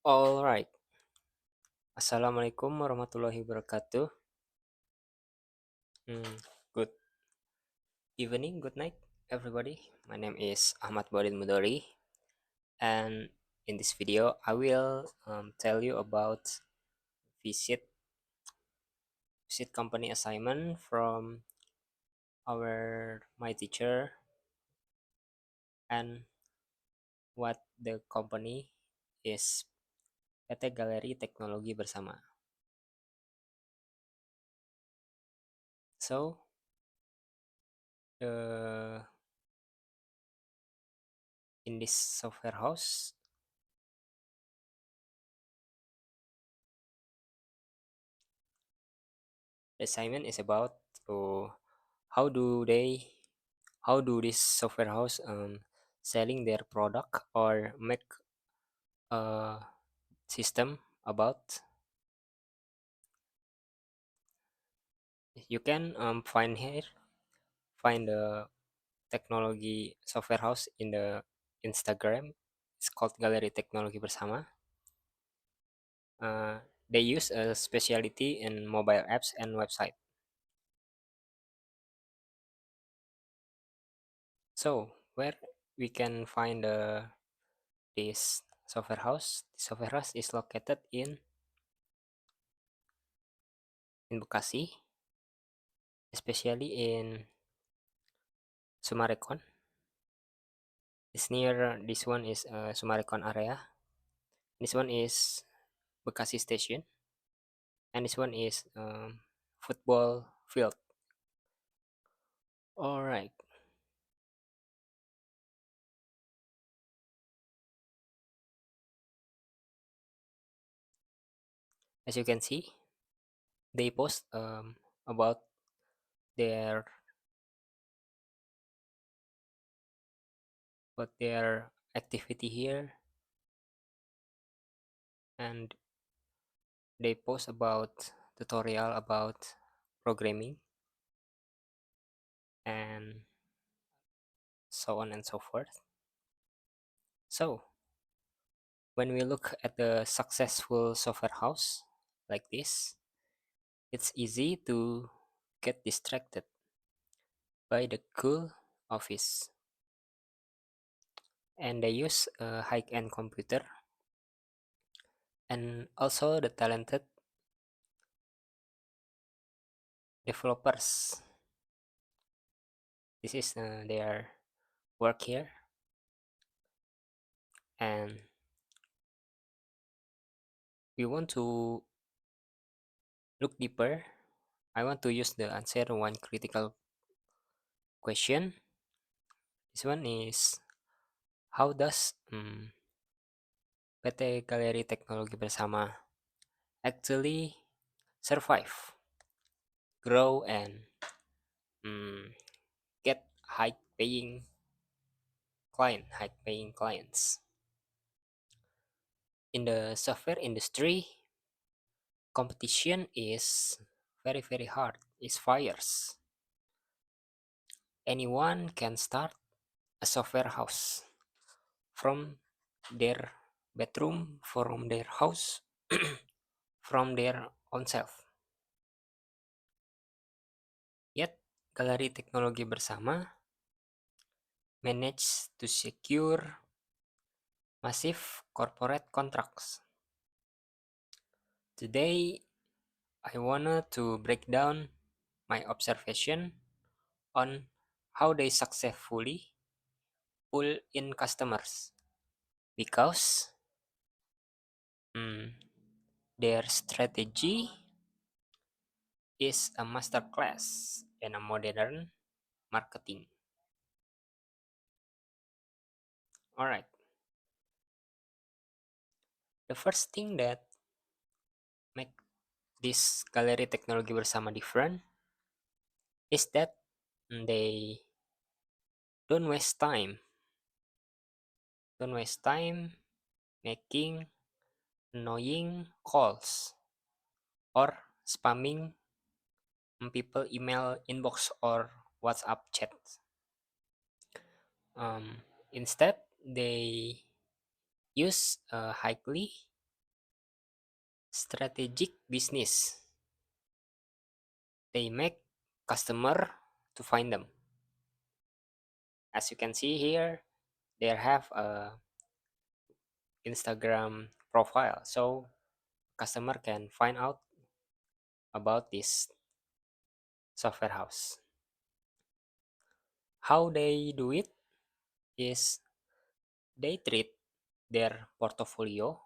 Alright, Assalamualaikum warahmatullahi wabarakatuh. Hmm, Good evening, good night, everybody. My name is Ahmad Baudin Mudori, and in this video, I will tell you about visit visit company assignment from my teacher and what the company is PT Galeri Teknologi Bersama. So, uh, in this software house, the assignment is about how do they how do this software house selling their product or make a system about. You can find the technology software house in the Instagram. It's called Galeri Teknologi Bersama. uh, they use a specialty in mobile apps and website. So where we can find this software house. The software house is located in Bekasi, especially in Sumarekon. It's near this one is Sumarekon area. This one is Bekasi Station, and this one is football field. All right, as you can see, they post about their activity here, and they post about tutorial about programming and so on and so forth. So when we look at the successful software house like this, it's easy to get distracted by the cool office, and they use a high-end computer and also the talented developers. This is their work here, and we want to look deeper. I want to use the answer one critical question. This one is, how does PT Galeri Teknologi Bersama actually survive, grow, and mm, get high paying clients? In the software industry, competition is very hard. It's fierce. Anyone can start a software house from their bedroom, from their house, from their own self. Yet, Galeri Teknologi Bersama managed to secure massive corporate contracts. Today, I wanted to break down my observation on how they successfully pull in customers, because mm, their strategy is a masterclass in a modern marketing. All right, the first thing that make this Galeri Teknologi Bersama different is that they don't waste time, don't waste time making annoying calls or spamming people email inbox or WhatsApp chat. Instead, they use highly Strategic business. They make customer to find them. As you can see here, they have a Instagram profile, so customer can find out about this software house. How they do it is they treat their portfolio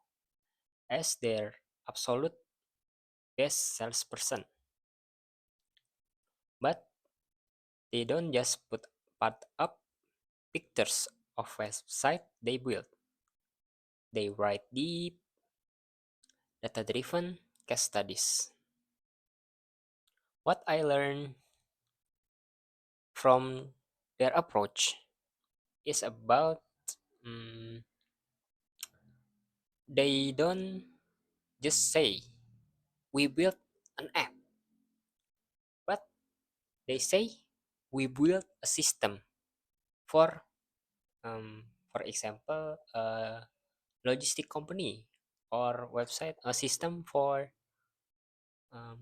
as their absolute best salesperson, but they don't just put up pictures of website they build. They write deep, data-driven case studies. What I learned from their approach is about mm, they don't just say we built an app, but they say we built a system for for example logistic company or website a system for um,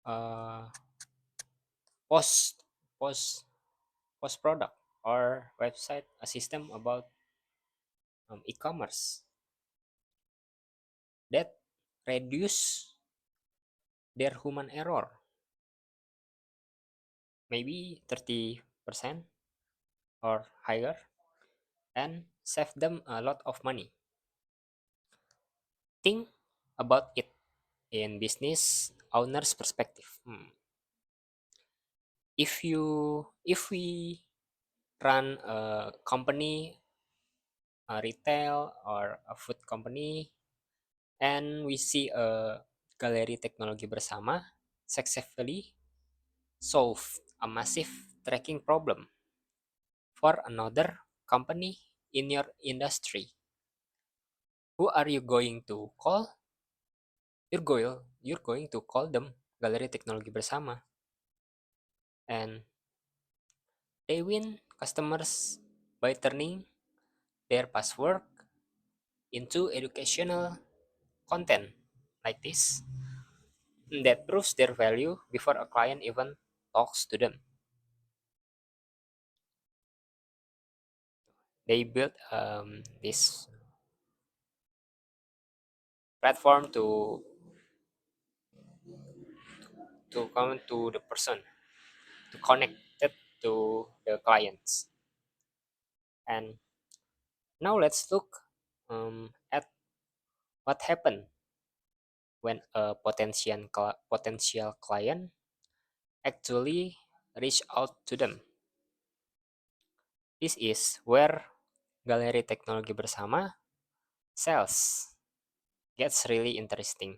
uh, post post post product or website a system about e-commerce that reduce their human error maybe 30% or higher and save them a lot of money. Think about it in business owner's perspective. If we run a company, a retail or a food company, and we see a galeri teknologi bersama successfully solve a massive tracking problem for another company in your industry. Who are you going to call? You're going to call them galeri teknologi bersama, and they win customers by turning their past work into educational content like this that proves their value before a client even talks to them. They build this platform to come to the person, to connect it to the clients. And now let's look at what happened when a potential client actually reach out to them. This is where Galeri Teknologi Bersama sales gets really interesting.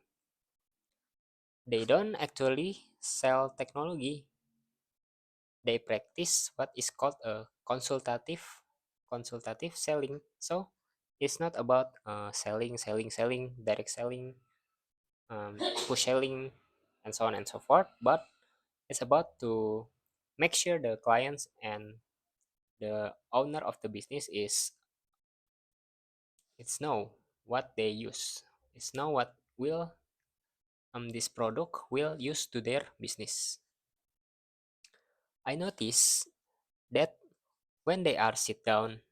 They don't actually sell technology. They practice what is called a consultative selling. So it's not about selling, direct selling, push selling, and so on and so forth. But it's about to make sure the clients and the owner of the business is it's know what they use. It's know what will this product will use to their business. I notice that when they are sit down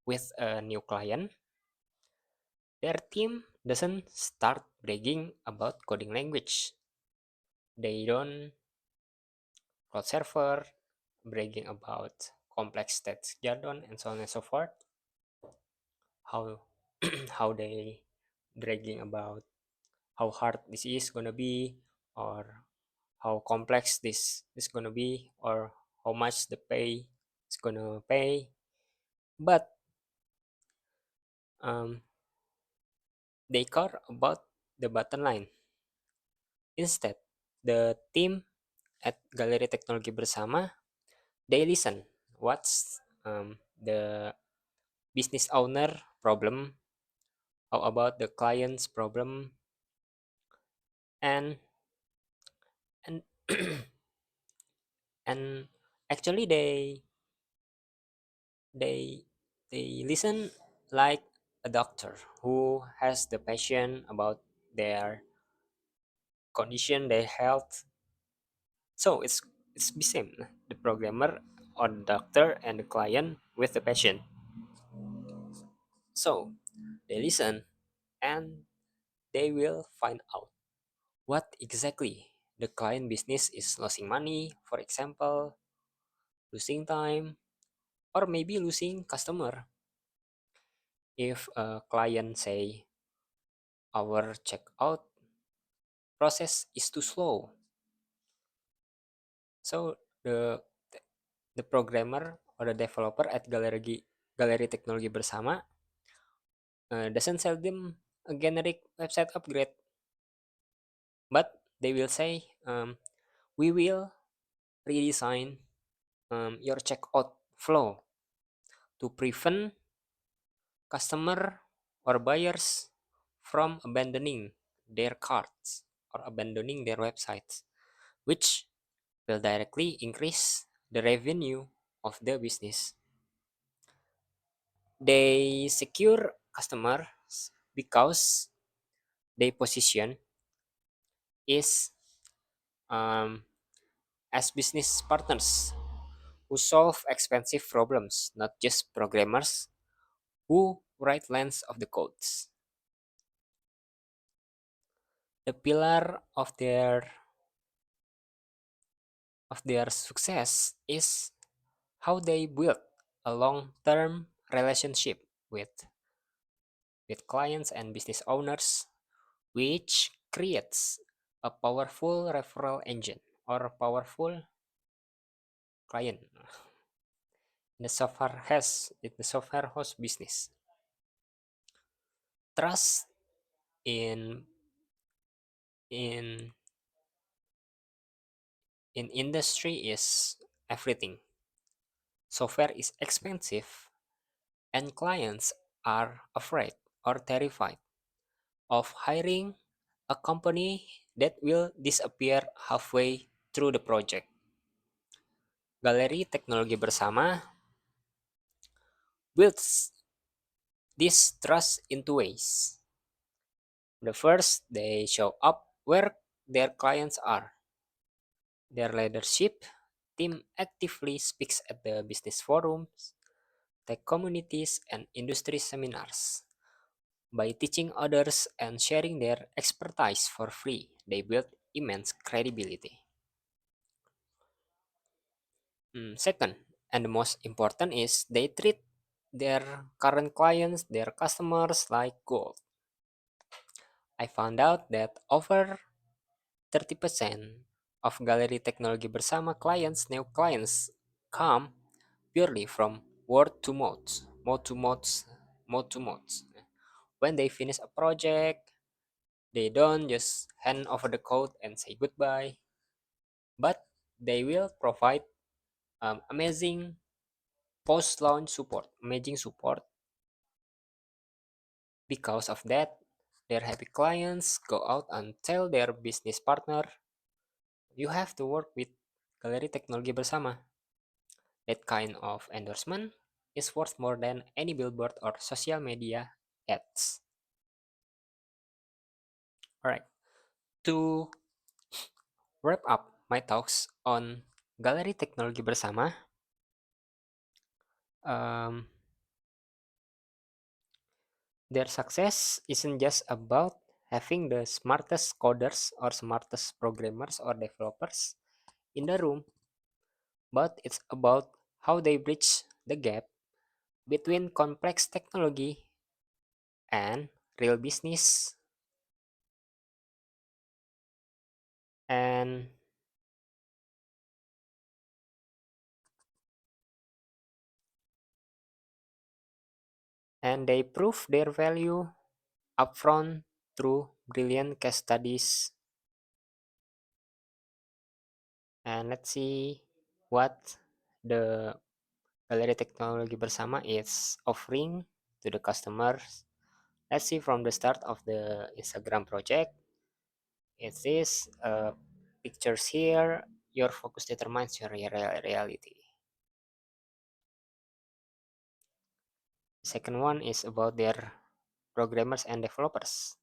with a new client, their team doesn't start bragging about coding language. They don't code server, bragging about complex text jargon and so on and so forth. How how they bragging about how hard this is gonna be, or how complex this is gonna be, or how much the pay is gonna pay. But um, they care about the bottom line. Instead, the team at Galeri Teknologi Bersama, they listen what's the business owner problem, how about the client's problem, and and and actually they they listen like a doctor who has the passion about their condition, their health. So it's the same. The programmer or the doctor and the client with the patient. So they listen and they will find out what exactly the client business is losing money, for example, losing time, or maybe losing customer. If a client say our checkout process is too slow, so the programmer or the developer at Galeri Teknologi Bersama doesn't sell them a generic website upgrade, but they will say, we will redesign your checkout flow to prevent customer or buyers from abandoning their carts or abandoning their websites, which will directly increase the revenue of the business. They secure customers because their position is um, as business partners who solve expensive problems, not just programmers who write lines of the codes. The pillar of their success is how they build a long-term relationship with clients and business owners, which creates a powerful referral engine or powerful client in the software house business. Trust in in in industry is everything. Software is expensive and clients are afraid or terrified of hiring a company that will disappear halfway through the project. Galeri Teknologi Bersama builds this trust in two ways. The first, they show up where their clients are. Their leadership team actively speaks at the business forums, tech communities, and industry seminars. By teaching others and sharing their expertise for free, they build immense credibility. Second, and the most important is they treat their current clients, their customers like gold. I found out that over 30% of Galeri Teknologi Bersama clients, new clients, come purely from word to mouth, mouth to mouth, mouth to mouth. When they finish a project, they don't just hand over the code and say goodbye, but they will provide amazing post-launch support, amazing support. Because of that, their happy clients go out and tell their business partner, you have to work with Galeri Teknologi Bersama. That kind of endorsement is worth more than any billboard or social media ads. Alright, to wrap up my talks on Galeri Teknologi Bersama, um, their success isn't just about having the smartest coders or smartest programmers or developers in the room, but it's about how they bridge the gap between complex technology and real business, and they prove their value upfront through brilliant case studies. And let's see what the Galeri Teknologi Bersama is offering to the customers. Let's see from the start of the Instagram project. It says pictures here. Your focus determines your reality. Second one is about their programmers and developers.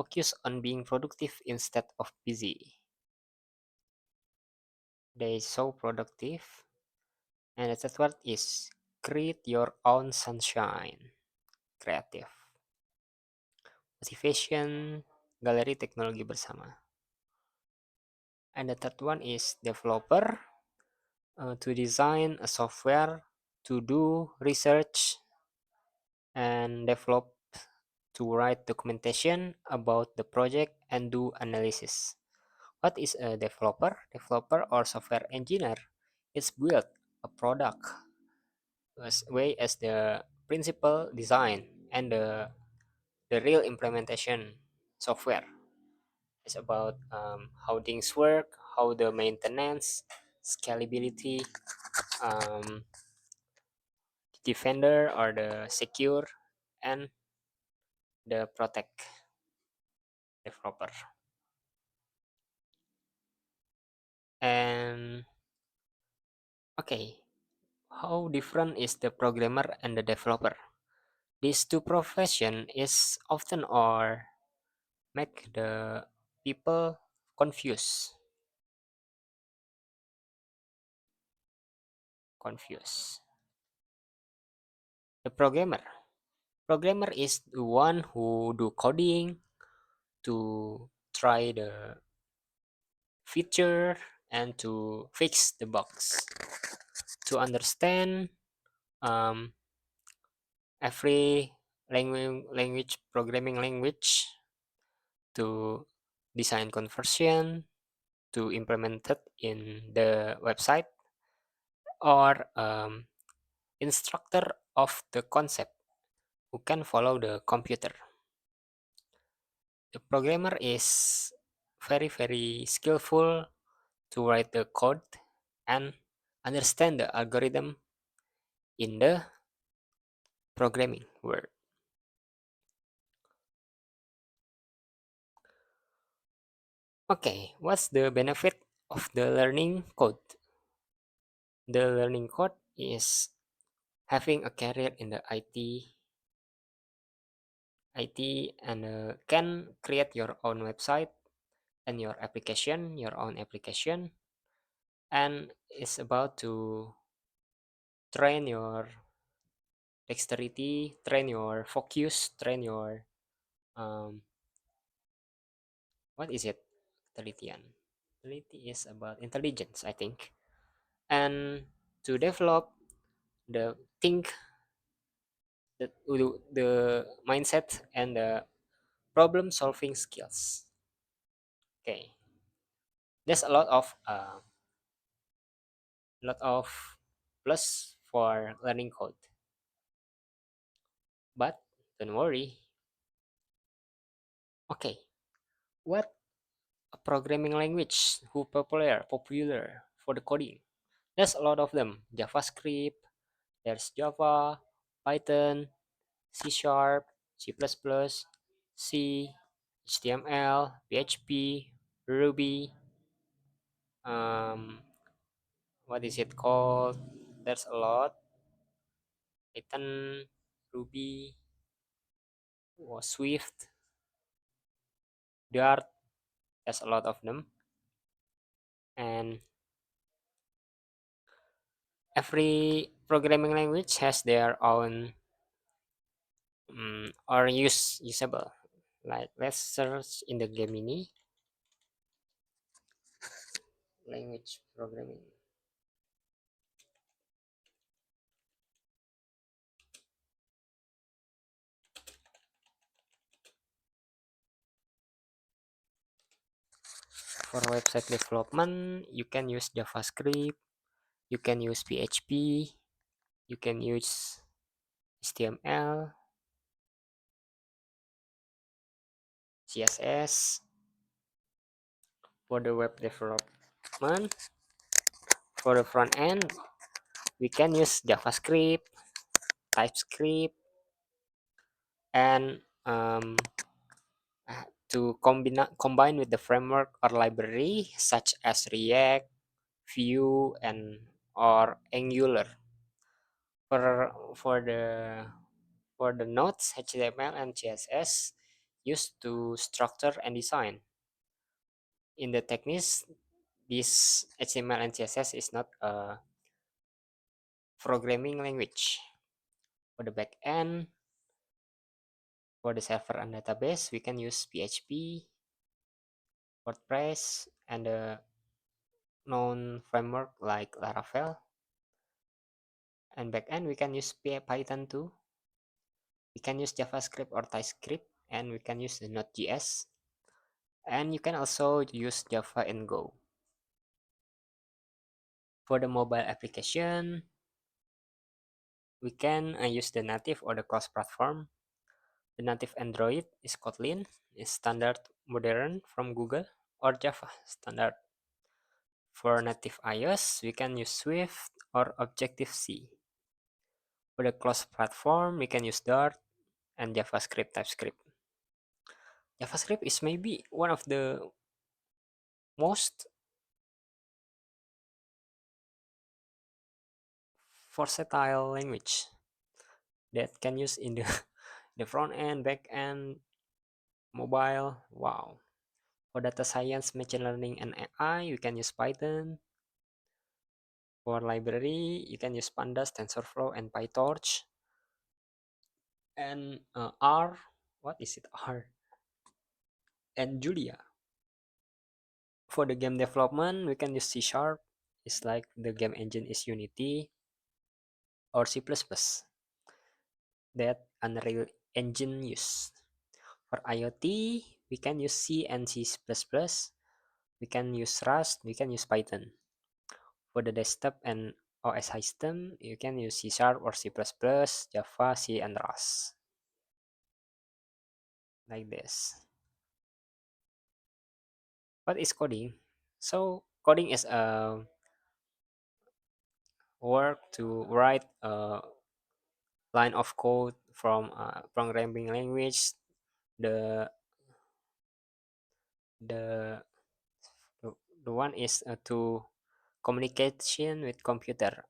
focus on being productive instead of busy. They so productive. And the third one is create your own sunshine. Kreatif. Motivation, galeri teknologi bersama. And the third one is developer, to design a software, to do research and develop, to write documentation about the project and do analysis. What is a developer? Developer or software engineer is build a product as way as the principal design and the real implementation software. It's about how things work, how the maintenance, scalability, um, defender or the secure, and the protect developer. And okay, how different is the programmer and the developer? These two profession is often or make the people confused. Confused. The programmer. Programmer is the one who do coding to try the feature and to fix the bugs. To understand um, every language programming language, to design conversion, to implement it in the website, or instructor of the concept who can follow the computer. The programmer is very skillful to write the code and understand the algorithm in the programming world. Okay, what's the benefit of the learning code? The learning code is having a career in the IT and can create your own website and your own application, and it's about to train your dexterity, train your focus, train your um, what is it? Telitian. Teliti is about intelligence, I think, and to develop the think, the mindset and the problem solving skills. Okay, there's a lot of plus for learning code, but don't worry. Okay, what a programming language who popular for the coding? There's a lot of them. JavaScript, there's Java, Python, C Sharp, C++, C, HTML, PHP, Ruby, um, what is it called? There's a lot. Python, Ruby, or Swift, Dart. There's a lot of them, and every programming language has their own or usable. Like let's search in the Gemini language programming. For website development, you can use JavaScript, you can use PHP, you can use HTML, CSS. For the web development, for the front end, we can use JavaScript, TypeScript, and to combine with the framework or library such as React, Vue, and or Angular. For for the for the nodes HTML and CSS, used to structure and design. In the techniques, this HTML and CSS is not a programming language. For the backend, for the server and database, we can use PHP, WordPress, and a known framework like Laravel. And backend, we can use Python too. We can use JavaScript or TypeScript, and we can use the Node.js. And you can also use Java and Go. For the mobile application, we can use the native or the cross-platform. The native Android is Kotlin, is standard modern from Google, or Java standard. For native iOS, we can use Swift or Objective-C. For the cross-platform, we can use Dart and JavaScript, TypeScript. JavaScript is maybe one of the most versatile language that can use in the, the front end, back end, mobile. Wow. For data science, machine learning, and AI, you can use Python. For library, you can use Pandas, TensorFlow, and PyTorch. And R, what is it? R and Julia. For the game development, we can use C Sharp. It's like the game engine is Unity or C++ that Unreal Engine use. For IoT, we can use C and C++. We can use Rust. We can use Python. For the desktop and OS system, you can use C Sharp or C++, Java, C, and Rust. Like this. What is coding? So coding is a work to write a line of code from a programming language. The the the one is to communication with computer,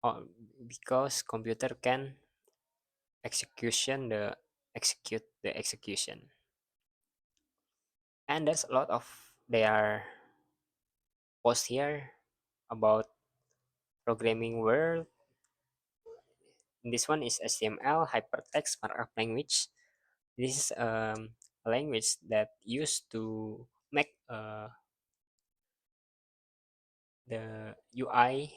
or because computer can execute the execution. And there's a lot of their post here about programming world. This one is HTML hypertext markup language. This is a language that used to make the UI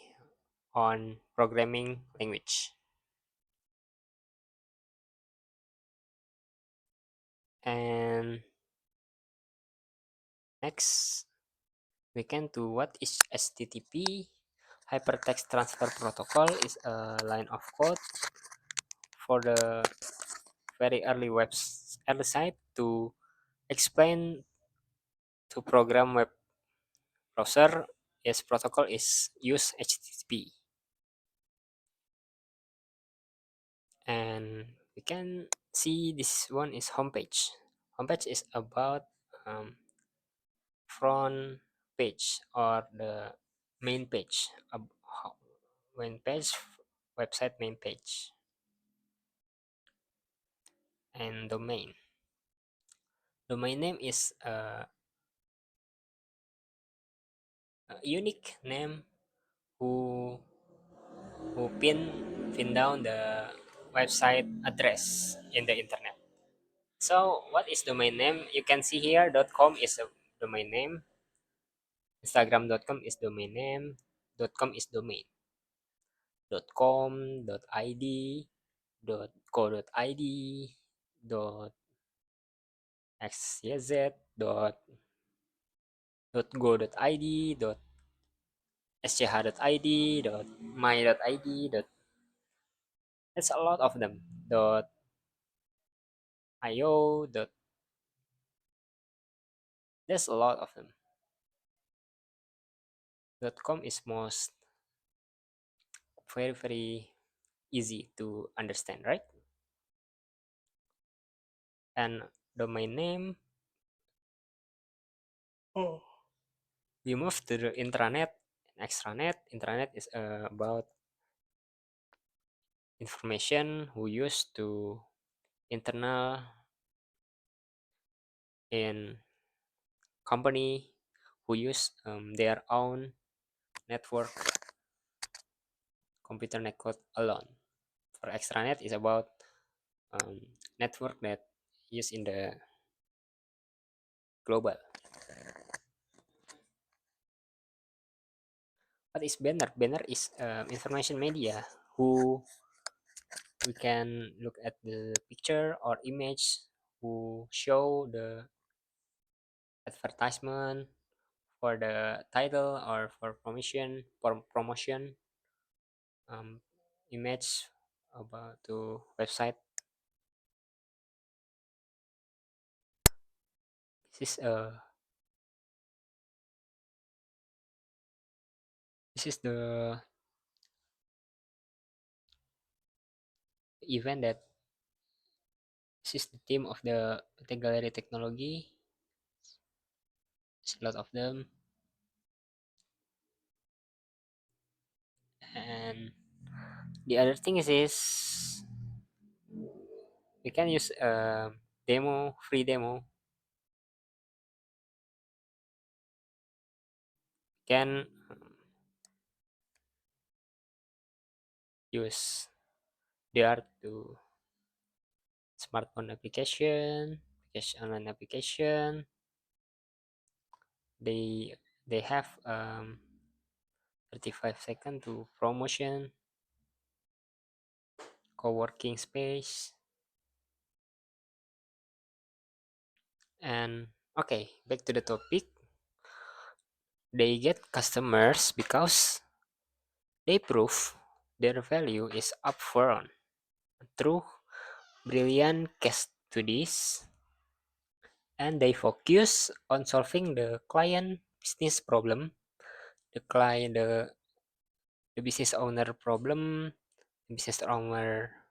on programming language. And next, we can do what is HTTP. Hypertext Transfer Protocol is a line of code for the very early site to explain to program web browser. Yes, protocol is use HTTP. And we can see this one is homepage. Homepage is about um, front page or the main page, main page, website main page. And domain name is a unique name who pin down the website address in the internet. So what is domain name? You can see here .com is a domain name, Instagram.com is domain name, .com is domain, .com, .id, .co.id, .xyz, .go.id, .sch.id, .my.id, that's a lot of them. .io, there's a lot of them. .com is most very easy to understand, right? And domain name, oh, we move to the intranet and extranet. Intranet is about information who used to internal in company who use their own network, computer network alone. For extranet is about um, network that used in the global. What is banner? Banner is information media who we can look at the picture or image who show the advertisement for the title or for promotion um, image about to website. This is the event that this is the theme of the PT Gallery Technology. There's a lot of them, and the other thing is we can use demo, free demo. Can use DR to smartphone application, online application. They they have 35 seconds to promotion, co-working space, and okay, back to the topic. They get customers because they prove their value is upfront through brilliant case studies, and they focus on solving the client business problem, the business owner problem, the business owner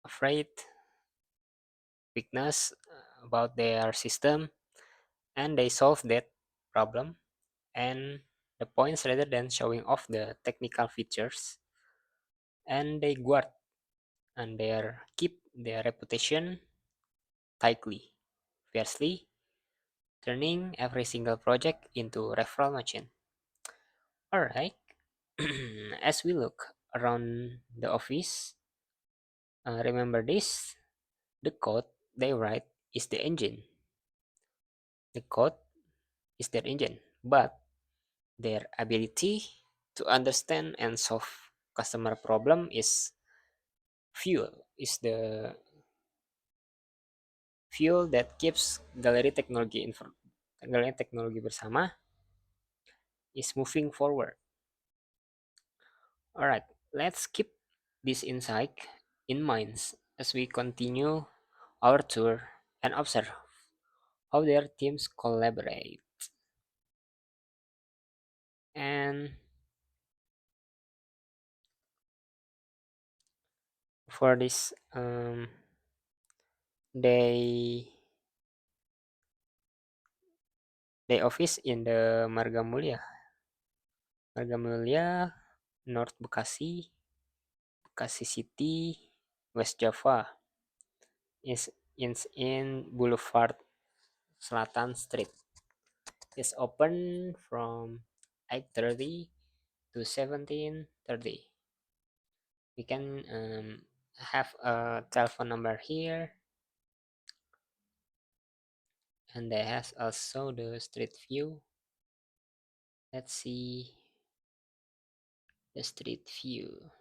afraid, weakness about their system, and they solve that problem and the points rather than showing off the technical features, and they guard and their keep their reputation tightly, fiercely, turning every single project into referral machine. Alright, as we look around the office, remember this: the code they write is the engine. The code is their engine, but their ability to understand and solve customer problem is the fuel that keeps galeri teknologi bersama is moving forward. Alright, let's keep this insight in mind as we continue our tour and observe how their teams collaborate. And for this, they office in the Marga Mulia, North Bekasi, Bekasi City, West Java, is in Boulevard Selatan Street. It's open from 8:30 to 17:30. We can have a telephone number here, and there has also the street view. Let's see the street view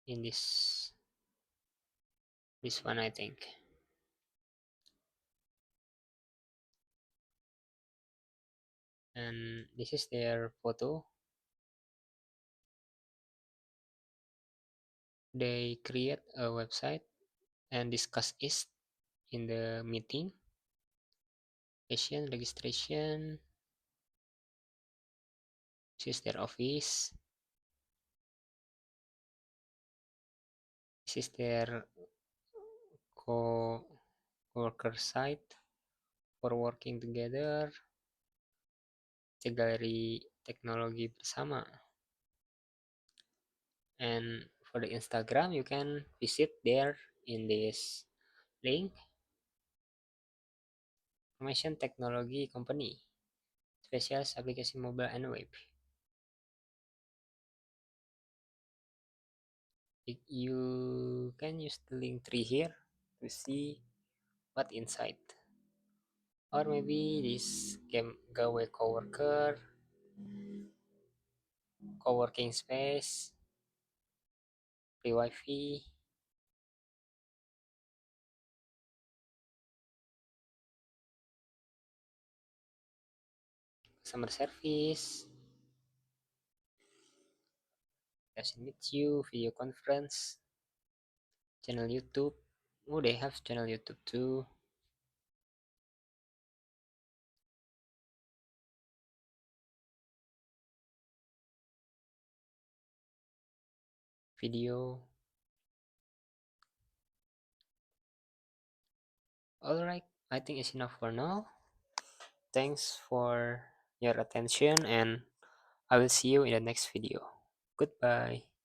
in this one, I think. And this is their photo. They create a website and discuss it in the meeting. Patient registration. This is their office. This is their co-worker site for working together. The galeri teknologi bersama. And for the Instagram, you can visit there in this Link, information technology company, specialized application mobile and web. You can use the link tree here to see what inside. Or maybe this game Gawe Coworker, co-working space, free wifi, customer service, nice to meet you, video conference, channel YouTube. Oh, they have channel YouTube too. Video. Alright, I think it's enough for now. Thanks for your attention and I will see you in the next video. Goodbye.